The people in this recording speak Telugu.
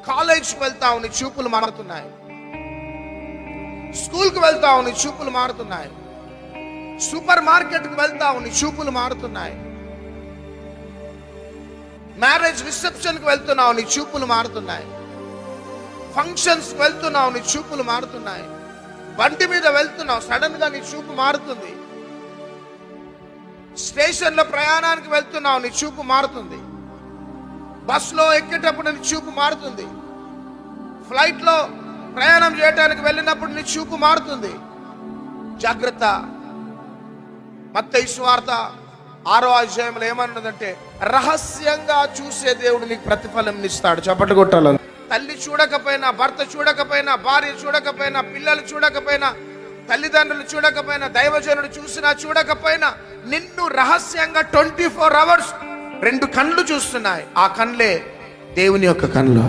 కాలేజ్కి వెళ్తావు, నీ చూపులు మారుతున్నాయి. స్కూల్కి వెళ్తావు, నీ చూపులు మారుతున్నాయి. సూపర్ మార్కెట్కి వెళ్తావు, నీ చూపులు మారుతున్నాయి. మ్యారేజ్ రిసెప్షన్కి వెళ్తున్నావు, నీ చూపులు మారుతున్నాయి. ఫంక్షన్స్కి వెళ్తున్నావు, నీ చూపులు మారుతున్నాయి. బండి మీద వెళ్తున్నావు, సడన్ గా నీ చూపు మారుతుంది. స్టేషన్లో ప్రయాణానికి వెళ్తున్నావు, నీ చూపు మారుతుంది. బస్సులో ఎక్కేటప్పుడు నీ చూపు మారుతుంది. ఫ్లైట్లో ప్రయాణం చేయడానికి వెళ్ళినప్పుడు నీ చూపు మారుతుంది. జాగ్రత్త. మత్తయి సువార్త 6వ అధ్యాయంలో ఏమన్నదంటే, రహస్యంగా చూసే దేవుడు నీకు ప్రతిఫలం ఇస్తాడు. చప్పట్లు కొట్టాలి. తల్లి చూడకపోయినా, భర్త చూడకపోయినా, భార్య చూడకపోయినా, పిల్లలు చూడకపోయినా, తల్లిదండ్రులు చూడకపోయినా, దైవజనుడు చూసినా చూడకపోయినా, నిన్ను రహస్యంగా 24 hours 2 కళ్ళు చూస్తున్నాయి. ఆ కళ్ళే దేవుని యొక్క కళ్ళు.